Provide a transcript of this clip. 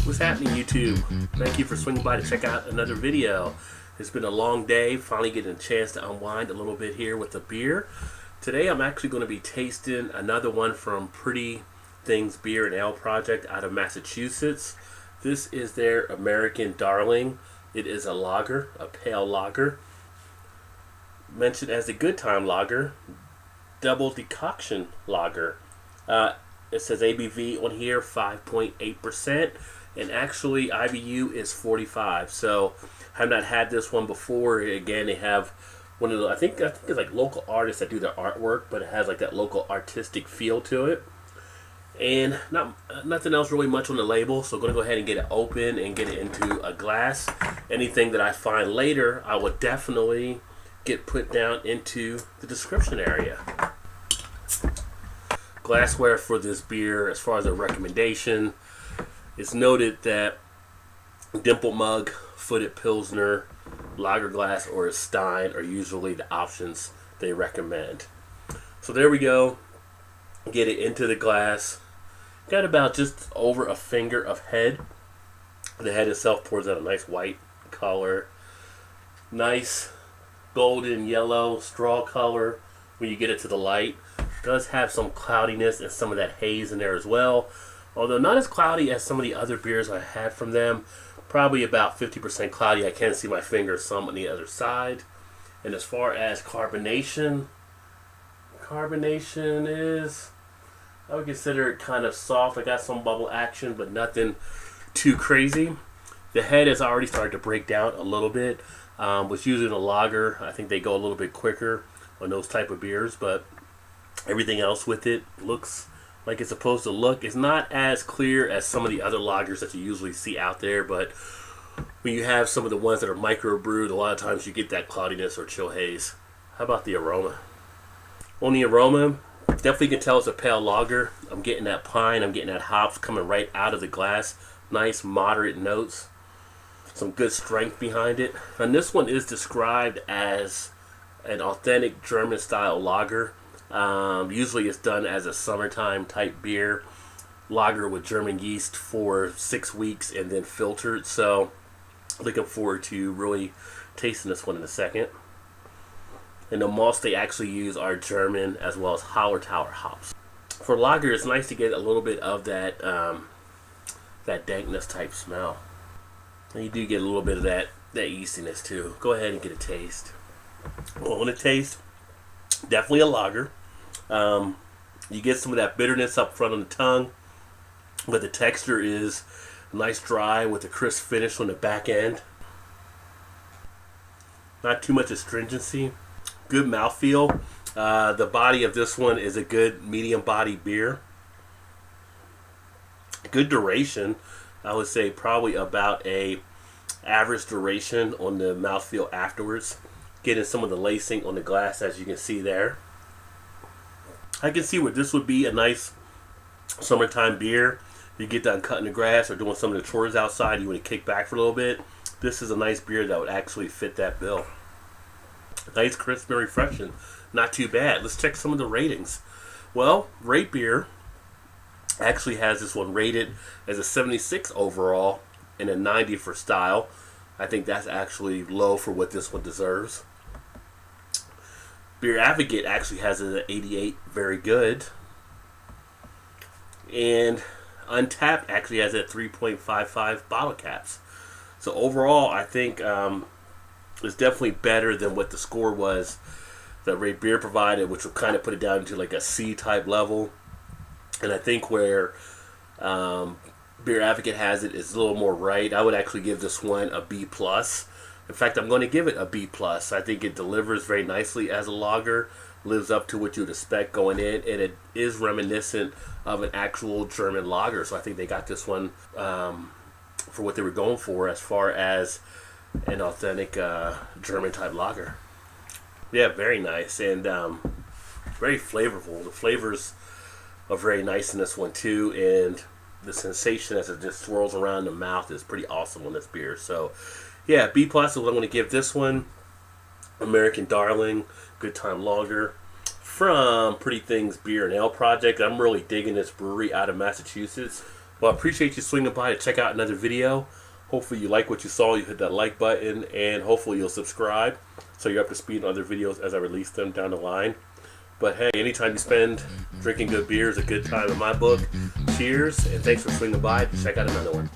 What's happening, YouTube? Thank you for swinging by to check out another video. It's been a long day, finally getting a chance to unwind a little bit here with a beer. Today I'm actually going to be tasting another one from Pretty Things Beer and Ale Project out of Massachusetts. This is their American Darling. It is a lager, a pale lager. Mentioned as a good time lager, double decoction lager. It says ABV on here 5.8%, and actually IBU is 45. So I have not had this one before. Again, they have one of the, I think it's like local artists that do their artwork, but it has like that local artistic feel to it. And nothing else really much on the label, so I'm going to go ahead and get it open and get it into a glass. Anything that I find later, I will definitely get put down into the description area. Glassware for this beer, as far as a recommendation, it's noted that dimple mug, footed pilsner, lager glass, or a stein are usually the options they recommend. So there we go. Get it into the glass. Got about just over a finger of head. The head itself pours out a nice white color. Nice golden yellow straw color when you get it to the light. Does have some cloudiness and some of that haze in there as well. Although not as cloudy as some of the other beers I had from them. Probably about 50% cloudy. I can see my finger some on the other side. And as far as carbonation is, I would consider it kind of soft. I got some bubble action, but nothing too crazy. The head has already started to break down a little bit. Which usually in a lager, I think they go a little bit quicker on those type of beers, but everything else with it looks like it's supposed to look. It's not as clear as some of the other lagers that you usually see out there, but when you have some of the ones that are microbrewed, a lot of times you get that cloudiness or chill haze. How about the aroma? On the aroma, definitely can tell it's a pale lager. I'm getting that pine, I'm getting that hops coming right out of the glass. Nice moderate notes. Some good strength behind it. And this one is described as an authentic German style lager. Usually it's done as a summertime type beer. Lager with German yeast for 6 weeks and then filtered. So looking forward to really tasting this one in a second. And the malts they actually use are German as well as Hallertauer hops. For lager, it's nice to get a little bit of that that dankness type smell. And you do get a little bit of that yeastiness too. Go ahead and get a taste. Well, on a taste, definitely a lager. You get some of that bitterness up front on the tongue, but the texture is nice dry with a crisp finish on the back end. Not too much astringency. Good mouthfeel. The body of this one is a good medium body beer. Good duration. I would say probably about a average duration on the mouthfeel afterwards. Getting some of the lacing on the glass, as you can see there. I can see where this would be a nice summertime beer. You get done cutting the grass or doing some of the chores outside, you want to kick back for a little bit. This is a nice beer that would actually fit that bill. Nice, crisp, and refreshing. Not too bad. Let's check some of the ratings. Well, Rate Beer actually has this one rated as a 76 overall and a 90 for style. I think that's actually low for what this one deserves. Beer Advocate actually has it at 88, very good. And Untapped actually has it at 3.55 bottle caps. So overall, I think it's definitely better than what the score was that Rate Beer provided, which will kind of put it down to like a C type level. And I think where Beer Advocate has it is a little more right. I would actually give this one a B+. In fact, I'm going to give it a B+. I think it delivers very nicely as a lager, lives up to what you'd expect going in, and it is reminiscent of an actual German lager. So I think they got this one for what they were going for as far as an authentic German type lager. Yeah, very nice and very flavorful. The flavors are very nice in this one too, and the sensation as it just swirls around the mouth is pretty awesome on this beer. So yeah, B+ is what I'm going to give this one. American Darling, good time lager from Pretty Things Beer and Ale Project. I'm really digging this brewery out of Massachusetts. Well, I appreciate you swinging by to check out another video. Hopefully you like what you saw. You hit that like button, and hopefully you'll subscribe so you're up to speed on other videos as I release them down the line. But hey, anytime you spend drinking good beer is a good time in my book. Cheers, and thanks for swinging by to check out another one.